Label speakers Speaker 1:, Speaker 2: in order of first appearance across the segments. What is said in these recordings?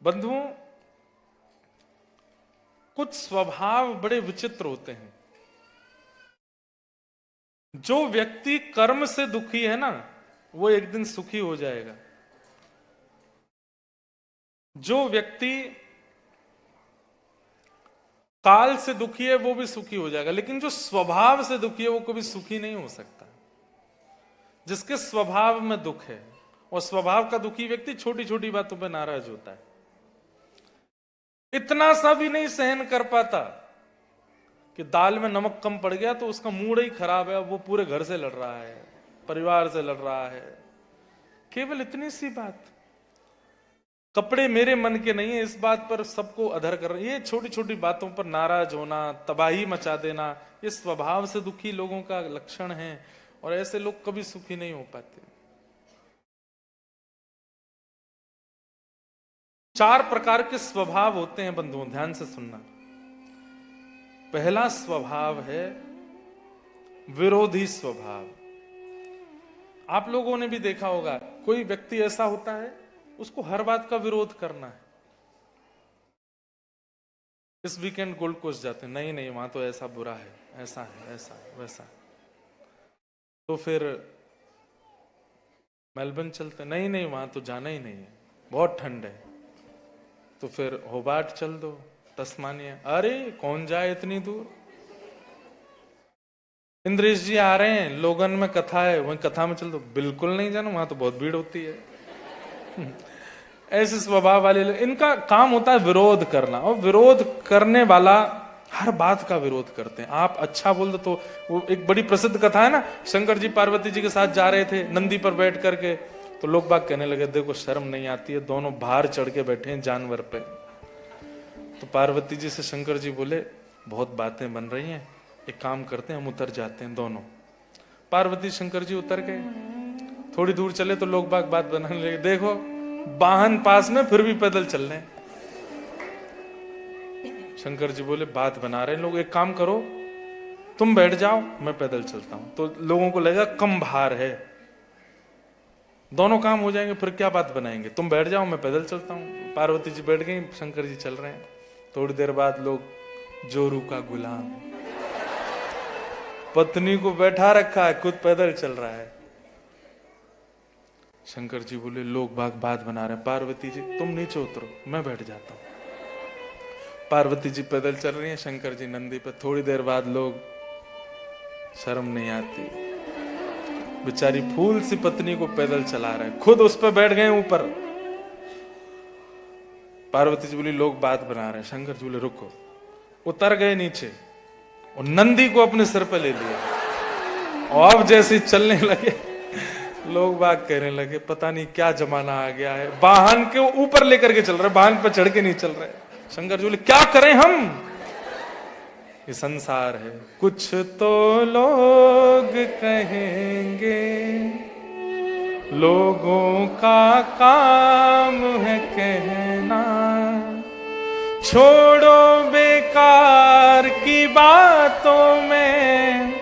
Speaker 1: बंधुओं, कुछ स्वभाव बड़े विचित्र होते हैं। जो व्यक्ति कर्म से दुखी है ना, वो एक दिन सुखी हो जाएगा। जो व्यक्ति काल से दुखी है वो भी सुखी हो जाएगा, लेकिन जो स्वभाव से दुखी है वो कभी सुखी नहीं हो सकता। जिसके स्वभाव में दुख है, और स्वभाव का दुखी व्यक्ति छोटी छोटी बातों पर नाराज होता है, इतना सा भी नहीं सहन कर पाता कि दाल में नमक कम पड़ गया तो उसका मूड ही खराब है, वो पूरे घर से लड़ रहा है, परिवार से लड़ रहा है। केवल इतनी सी बात, कपड़े मेरे मन के नहीं है, इस बात पर सबको अधर कर रहे। ये छोटी छोटी बातों पर नाराज होना, तबाही मचा देना, ये स्वभाव से दुखी लोगों का लक्षण है, और ऐसे लोग कभी सुखी नहीं हो पाते। 4 प्रकार के स्वभाव होते हैं बंधुओं, ध्यान से सुनना। पहला स्वभाव है विरोधी स्वभाव। आप लोगों ने भी देखा होगा, कोई व्यक्ति ऐसा होता है उसको हर बात का विरोध करना है। इस वीकेंड गोल्ड कोस्ट जाते हैं, नहीं नहीं वहां तो ऐसा बुरा है, ऐसा है, ऐसा है, वैसा। तो फिर मेलबर्न चलते, नहीं नहीं वहां तो जाना ही नहीं है, बहुत ठंड है। तो फिर होबार्ट चल दो, तस्मानिया, अरे कौन जाए इतनी दूर। इंद्रेश जी आ रहे हैं, लोगन में कथा है, वहीं कथा में चल दो, बिल्कुल नहीं जाना, वहां तो बहुत भीड़ होती है। ऐसे स्वभाव वाले लोग, इनका काम होता है विरोध करना, और विरोध करने वाला हर बात का विरोध करते हैं। आप अच्छा बोल दो तो, वो एक बड़ी प्रसिद्ध कथा है ना, शंकर जी पार्वती जी के साथ जा रहे थे नंदी पर बैठ करके, तो लोग बाग कहने लगे देखो शर्म नहीं आती है, दोनों बाहर चढ़ के बैठे हैं जानवर पे। तो पार्वती जी से शंकर जी बोले बहुत बातें बन रही हैं, एक काम करते हैं हम उतर जाते हैं दोनों। पार्वती शंकर जी उतर गए, थोड़ी दूर चले तो लोग बाग बात बनाने लगे, देखो वाहन पास में फिर भी पैदल चल रहे हैं। शंकर जी बोले बात बना रहे हैं लोग, एक काम करो तुम बैठ जाओ मैं पैदल चलता हूं। तो लोगों को लगा कम भार है, दोनों काम हो जाएंगे, फिर क्या बात बनाएंगे, तुम बैठ जाओ मैं पैदल चलता हूं। पार्वती जी बैठ गई, शंकर जी चल रहे हैं। थोड़ी देर बाद लोग, जोरू का गुलाम, पत्नी को बैठा रखा है, खुद पैदल चल रहा है। शंकर जी बोले लोग बात बना रहे हैं, पार्वती जी तुम नीचे उतरो मैं बैठ जाता हूं। पार्वती जी पैदल चल रही हैं, शंकर जी नंदी पे। थोड़ी देर बाद लोग, शर्म नहीं आती, बेचारी फूल सी पत्नी को पैदल चला रहे हैं, खुद उस पर बैठ गए ऊपर। पार्वती जी बोली लोग बात बना रहे हैं, शंकर जी बोले रुको, उतर गए नीचे और नंदी को अपने सिर पे ले लिया, और अब जैसे चलने लगे लोग बाग कहने लगे पता नहीं क्या जमाना आ गया है, वाहन के ऊपर लेकर के चल रहे, वाहन पर चढ़ के नहीं चल रहे। शंकर जी बोले क्या करें हम, ये संसार है। कुछ तो लोग कहेंगे, लोगों का काम है कहना, छोड़ो बेकार की बातों में,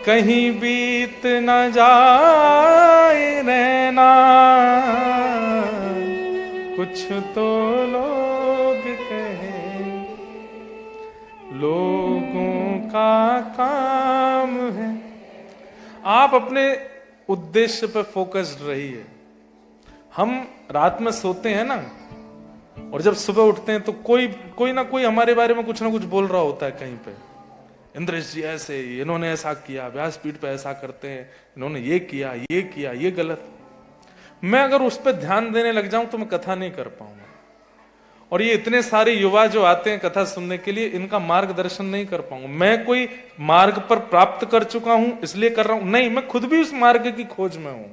Speaker 1: कहीं बीत न जाए रहना। कुछ तो लोग कहें, लोगों का काम है। आप अपने उद्देश्य पर फोकस्ड रहिए। हम रात में सोते हैं ना, और जब सुबह उठते हैं तो कोई ना कोई हमारे बारे में कुछ ना कुछ बोल रहा होता है कहीं पे। इंद्रेश जी ऐसे, इन्होंने ऐसा किया, व्यासपीठ पे ऐसा करते हैं, इन्होंने ये किया, ये गलत। मैं अगर उस पर ध्यान देने लग जाऊं तो मैं कथा नहीं कर पाऊंगा। और ये इतने सारे युवा जो आते हैं कथा सुनने के लिए, इनका मार्गदर्शन नहीं कर पाऊंगा। मैं कोई मार्ग पर प्राप्त कर चुका हूं इसलिए कर रहा हूं, नहीं, मैं खुद भी उस मार्ग की खोज में हूं,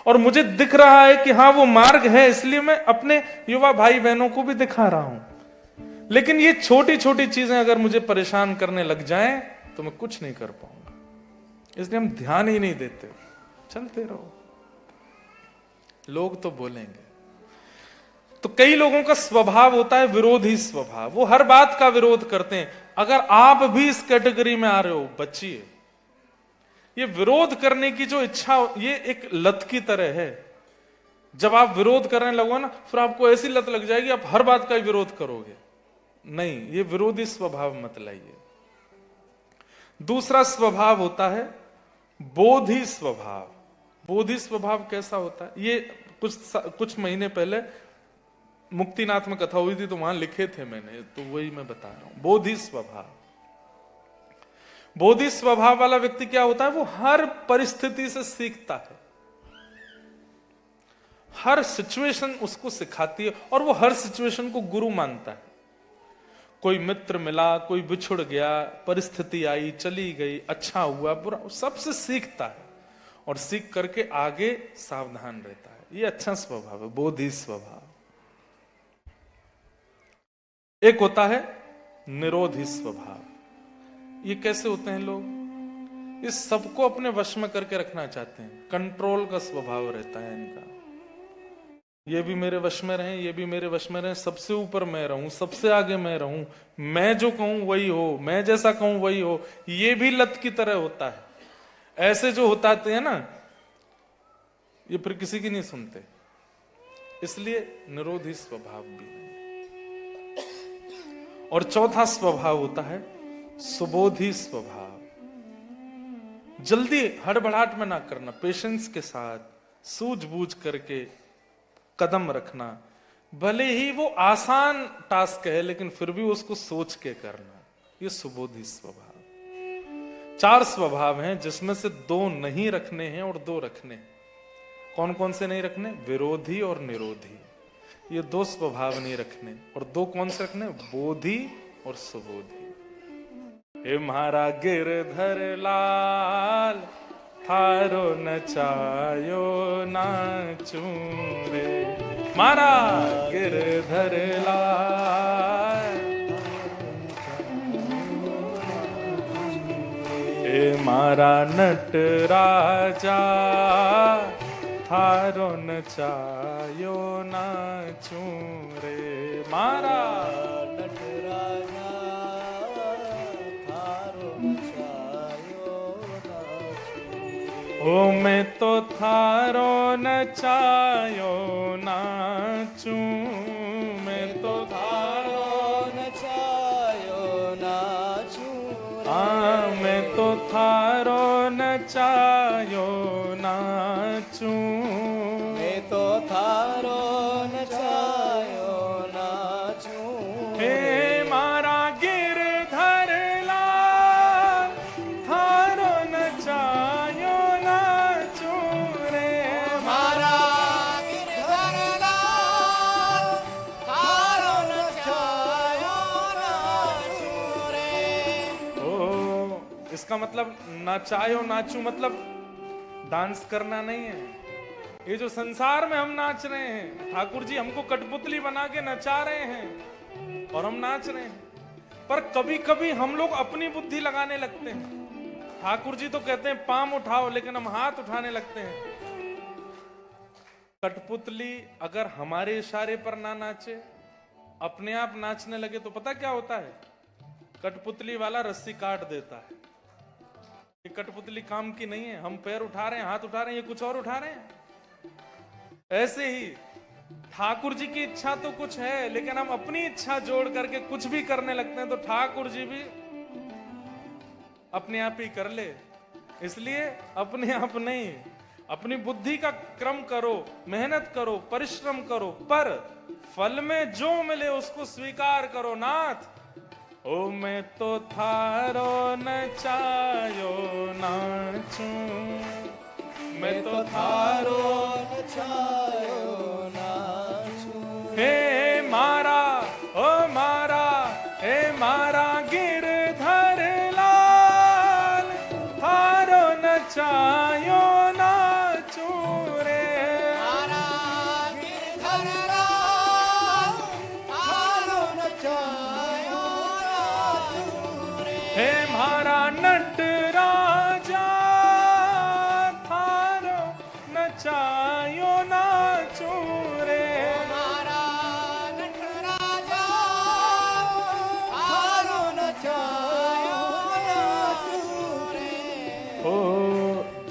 Speaker 1: और मुझे दिख रहा है कि हाँ वो मार्ग है, इसलिए मैं अपने युवा भाई बहनों को भी दिखा रहा हूं। लेकिन ये छोटी छोटी चीजें अगर मुझे परेशान करने लग जाएं तो मैं कुछ नहीं कर पाऊंगा, इसलिए हम ध्यान ही नहीं देते, चलते रहो, लोग तो बोलेंगे। तो कई लोगों का स्वभाव होता है विरोधी स्वभाव, वो हर बात का विरोध करते हैं। अगर आप भी इस कैटेगरी में आ रहे हो, बचिए। ये विरोध करने की जो इच्छा, ये एक लत की तरह है। जब आप विरोध करने लगो ना, फिर आपको ऐसी लत लग जाएगी आप हर बात का ही विरोध करोगे। नहीं, ये विरोधी स्वभाव मत लाइए। दूसरा स्वभाव होता है बोधि स्वभाव। बोधि स्वभाव कैसा होता है? ये कुछ महीने पहले मुक्तिनाथ में कथा हुई थी, तो वहां लिखे थे मैंने, तो वही मैं बता रहा हूं। बोधि स्वभाव, बोधि स्वभाव वाला व्यक्ति क्या होता है? वो हर परिस्थिति से सीखता है, हर सिचुएशन उसको सिखाती है और वो हर सिचुएशन को गुरु मानता है। कोई मित्र मिला, कोई बिछुड़ गया, परिस्थिति आई, चली गई, अच्छा हुआ, बुरा, सबसे सीखता है और सीख करके आगे सावधान रहता है। ये अच्छा स्वभाव है, बोधि स्वभाव। एक होता है निरोधी स्वभाव। ये कैसे होते हैं लोग? इस सबको अपने वश में करके रखना चाहते हैं, कंट्रोल का स्वभाव रहता है इनका। ये भी मेरे वश में रहे, ये भी मेरे वश में रहे, सबसे ऊपर मैं रहूं, सबसे आगे मैं रहूं, मैं जो कहूं वही हो, मैं जैसा कहूं वही हो। ये भी लत की तरह होता है। ऐसे जो होताते हैं ना, ये फिर किसी की नहीं सुनते, इसलिए निरोधी स्वभाव भी। और चौथा स्वभाव होता है सुबोधि स्वभाव। जल्दी हड़बड़ाहट में ना करना, पेशेंस के साथ सूझबूझ करके कदम रखना। भले ही वो आसान टास्क है, लेकिन फिर भी उसको सोच के करना, ये सुबोधि स्वभाव। 4 स्वभाव हैं, जिसमें से 2 नहीं रखने हैं और 2 रखने हैं। कौन कौन से नहीं रखने? विरोधी और निरोधी। ये 2 स्वभाव नहीं रखने, और 2 कौन से रखने? बोधि और सुबोधि। हे म्हारा गिरधर लाल, थारो नचायो नाचू रे, मारा गिरधर लाल। हे मारा नट राजा, थारो नचायो नाचू रे, मारा नट राजा, थारो नचायो नाचू। ओ मैं तो थारो नचायो नाचू, मैं तो थारो नचायो नाचू। हाँ, मैं तो थारो नचायो नाचू, मैं तो थारो नचायो नाचू। हे मारा गिरधर लाल, थारो नचायो नाचू रे, मारा गिरधर लाल, थारो नचायो नाचू रे। ओ, इसका मतलब नचायो नाचू मतलब डांस करना नहीं है। ये जो संसार में हम नाच रहे हैं, ठाकुर जी हमको कठपुतली बना के नचा रहे हैं और हम नाच रहे हैं। पर कभी कभी हम लोग अपनी बुद्धि लगाने लगते हैं। ठाकुर जी तो कहते हैं पाम उठाओ, लेकिन हम हाथ उठाने लगते हैं। कठपुतली अगर हमारे इशारे पर ना नाचे, अपने आप नाचने लगे, तो पता क्या होता है? कठपुतली वाला रस्सी काट देता है। ये कठपुतली काम की नहीं है। हम पैर उठा रहे हैं, हाथ उठा रहे हैं, ये कुछ और उठा रहे हैं। ऐसे ही ठाकुर जी की इच्छा तो कुछ है, लेकिन हम अपनी इच्छा जोड़ करके कुछ भी करने लगते हैं, तो ठाकुर जी भी अपने आप ही कर ले। इसलिए अपने आप नहीं, अपनी बुद्धि का क्रम करो, मेहनत करो, परिश्रम करो, पर फल में जो मिले उसको स्वीकार करो। नाथ, ओ मैं तो थारो नचायो नाचू, मैं तो थारो नचायो नाचू। हे मारा, ओ मारा, हे मारा गिरधर लाल, थारो नचायो नाचू रे, मारा गिरधर लाल, थारो नचायो नाचू रे। हे मारा नट राजा, नचायो नाचू रे, मारा नट राजा, थारो नचायो नाचू रे। ओ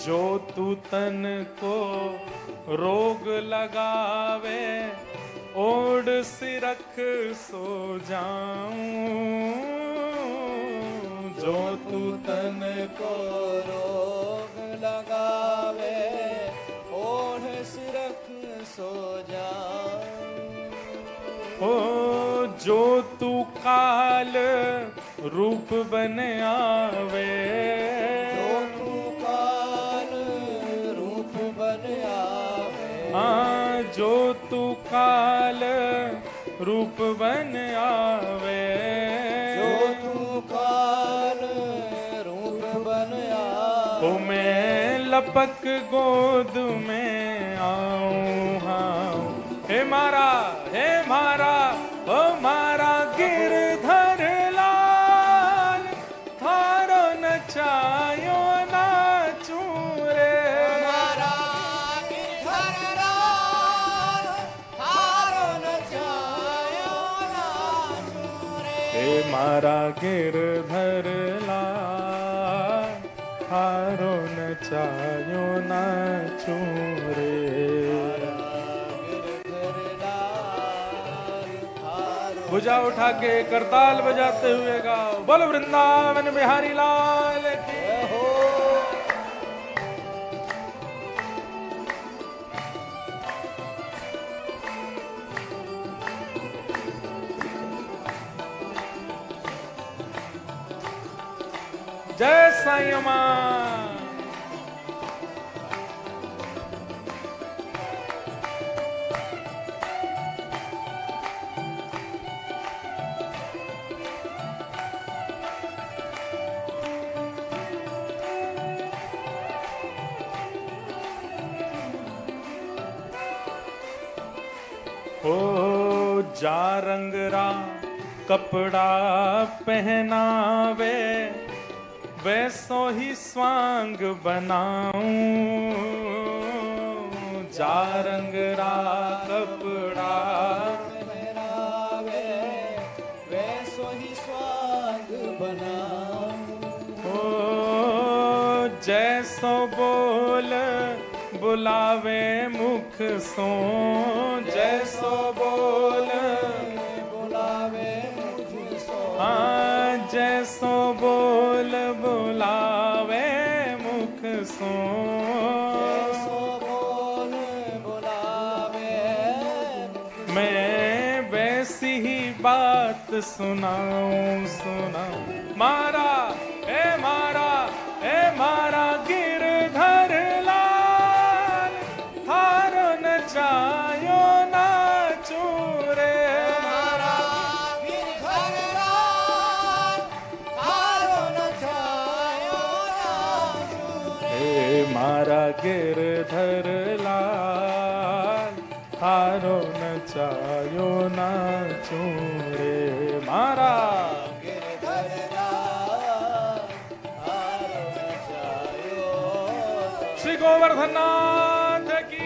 Speaker 1: जो तू तन को रोग लगावे ओढ़ सिरख सो जाऊं। जो तू तन
Speaker 2: को रोग लगावे ओढ़ सिरख सो जाऊं।
Speaker 1: ओ जो तू काल रूप बन आवे,
Speaker 2: जो तू काल रूप बन आवे।
Speaker 1: हाँ जो तू काल रूप बन आवे,
Speaker 2: जो तू काल रूप बन आवे।
Speaker 1: ओ मैं लपक गोद में आऊं। हाँ हे मारा ओ मारा गिरधर लाल, थारो नचायो नाचू रे।
Speaker 2: मारा गिरधर लाल, थारो नचायो नाचू रे।
Speaker 1: हे मारा गिरधर लाल, थारो नचायो नाचू रे। भुजा उठा के करताल बजाते हुए गाओ, बोलो वृंदावन बिहारी लाल की। जय साईं मां। ओ जा रंगरा कपड़ा पहनावे, वैसो ही स्वांग बनाऊं। जा रंगरा कपड़ा
Speaker 2: पहनावे, वैसो ही स्वांग बनाऊं।
Speaker 1: ओ जैसो बोल बुलावे मुख सो, जैसो बोल
Speaker 2: बुलावे मुख सो।
Speaker 1: हाँ जैसो बोल बुलावे मुख सो,
Speaker 2: जैसो बोल बुलावे।
Speaker 1: मैं वैसी ही बात सुनाऊं। मारा ए मारा गिरधर लाल, थारो नचायो नाचू रे।
Speaker 2: मारा गिरधर लाल, थारो नचायो नाचू रे।
Speaker 1: मारा गिरधर लाल, थारो नचायो नाचू रे। मारा
Speaker 2: गिरधर लाल, थारो नचायो।
Speaker 1: श्री गोवर्धन नाथ की।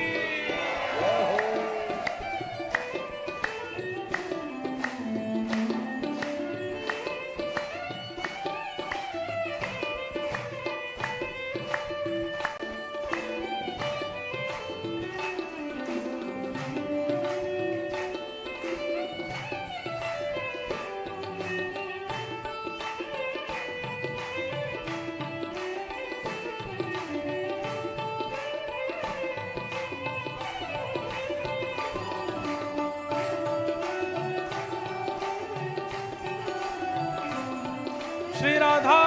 Speaker 1: श्री राधा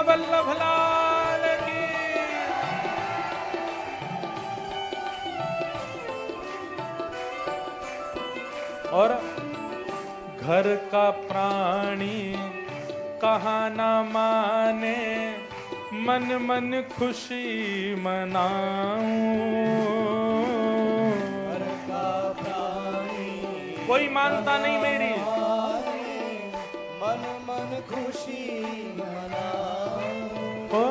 Speaker 1: वल्लभ लाल की। और घर का प्राणी कहा ना माने, मन मन खुशी मनाऊं।
Speaker 2: घर का प्राणी
Speaker 1: कोई मानता नहीं मेरी,
Speaker 2: मन मन खुशी मनाऊं।
Speaker 1: ओ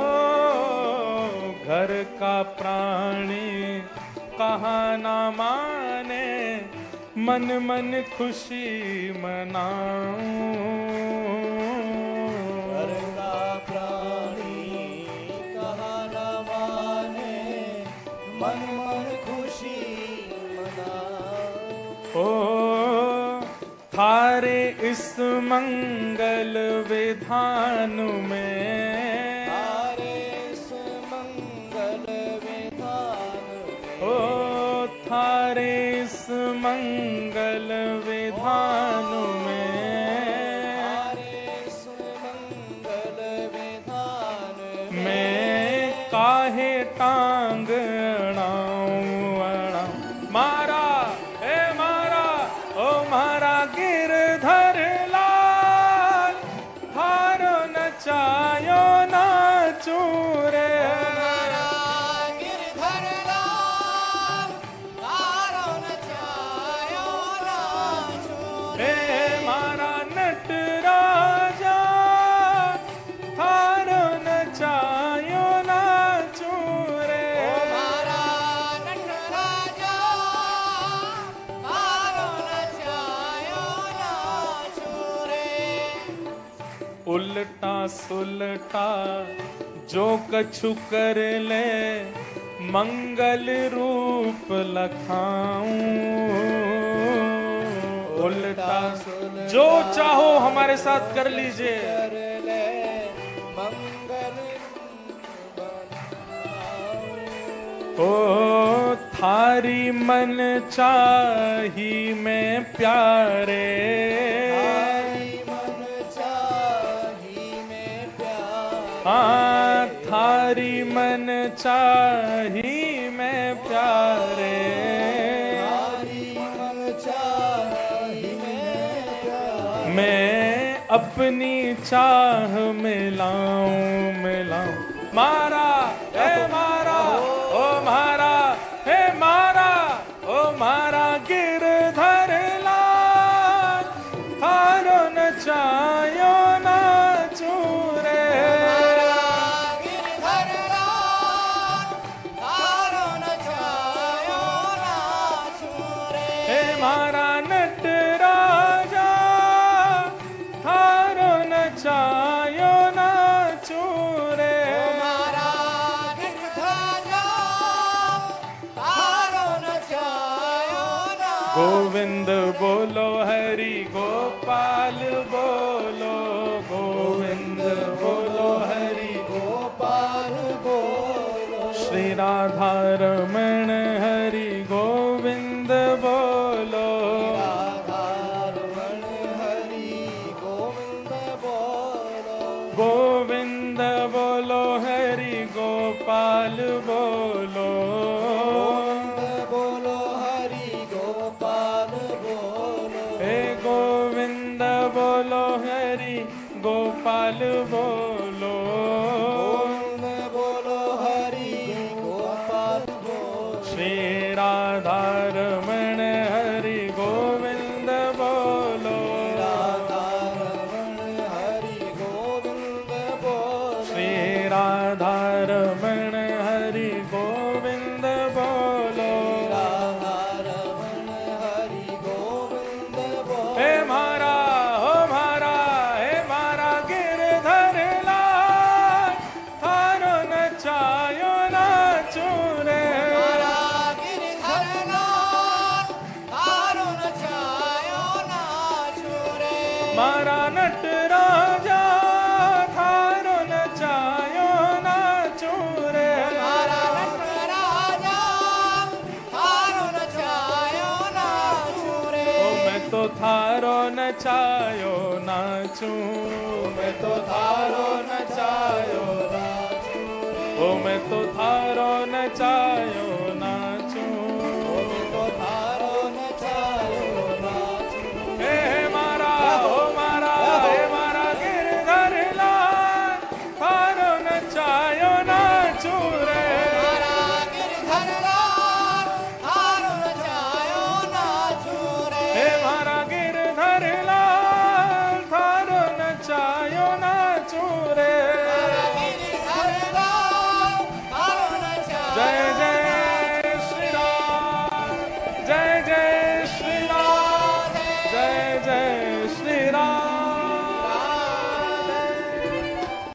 Speaker 1: घर का प्राणी कहा ना माने, मन मन खुशी मनाऊं।
Speaker 2: घर का प्राणी कहा न माने, मन मन खुशी
Speaker 1: थारे इस मंगल विधान में,
Speaker 2: थारे इस मंगल विधान में,
Speaker 1: ओ थारे इस मंगल विधान में,
Speaker 2: थारे इस मंगल विधान में,
Speaker 1: मैं काहे टांग अड़ाऊं अड़ाऊं। मारा ए मारा ओ मारा गिरधर लाल, थारो नचायो नाचू रे।
Speaker 2: मारा गिरधर लाल, थारो नचायो नाचू
Speaker 1: हे मारा नटराजा, थारो नचायो नाचू रे।
Speaker 2: मारा नटराजा, थारो नचायो नाचू रे।
Speaker 1: उल्टा सुलटा जो कछु कर ले, मंगल रूप लखाऊं। उल्टा जो चाहो हमारे साथ कर लीजिए।
Speaker 2: कर ले मंगल बनाऊं।
Speaker 1: ओ थारी मन चाही मैं प्यारे,
Speaker 2: थारी मन चाही मैं प्यारे।
Speaker 1: हाँ थारी मन चाही मैं प्यारे।
Speaker 2: थारी मन चाही मैं प्यारे।
Speaker 1: मैं अपनी चाह मिलाऊं मिलाऊं। मारा हे मारा ओ मारा हे मारा ओ मारा गिरधर लाल, थारो नचायो नाचू रे।
Speaker 2: मारा गिरधर लाल, थारो नचायो नाचू रे।
Speaker 1: हे मारा नटराजा, थारो नचायो नाचू रे।
Speaker 2: मारा गिरधर लाल, थारो नचायो नाचू।
Speaker 1: गोविंद बोलो हरि गोपाल बोलो, गोविंद बोलो हरि
Speaker 2: गोपाल बोलो।
Speaker 1: श्री राधा रमण हरि गोविंद बोलो।
Speaker 2: राधा रमण हरि गोविंद बोलो।
Speaker 1: गोविंद बोलो हरि गोपाल बोलो।
Speaker 2: गोविंद बोलो हरि गोपाल बोलो।
Speaker 1: हे गोविंद बोलो हरि गोपाल बोलो।
Speaker 2: गोविंद बोलो हरि गोपाल बोलो।
Speaker 1: श्री राधा रमण हरि गोविंद बोलो।
Speaker 2: राधा रमण हरि गोविंद बोलो।
Speaker 1: श्री राधा रमण हरि गोविंद बोलो।
Speaker 2: राधा रमण हरि गोविंद बोलो।
Speaker 1: हे मारा हो मारा हे मारा गिरधर लाल, थारो नचायो नाचू रे।
Speaker 2: मारा गिरधर लाल, थारो नचायो नाचू रे।
Speaker 1: मारा नटराजा, थारो नचायो नाचू रे।
Speaker 2: मारा नटराजा, थारो नचायो नाचू रे।
Speaker 1: ओ मैं तो थारो नचायो नाचू, मैं तो थारो नचायो
Speaker 2: नाचू रे।
Speaker 1: ओ मैं तो थारो नचायो नाचू।
Speaker 2: तो थारो नचायो नाचू।
Speaker 1: हे मारा ओ मारा हे मारा गिरधर लाल, थारो नचायो नाचू रे।
Speaker 2: मारा गिरधर लाल, थारो नचायो नाचू रे।
Speaker 1: हे मारा गिरधर लाल, थारो नचायो नाचू रे।
Speaker 2: मारा गिरधर लाल, थारो नचायो
Speaker 1: जय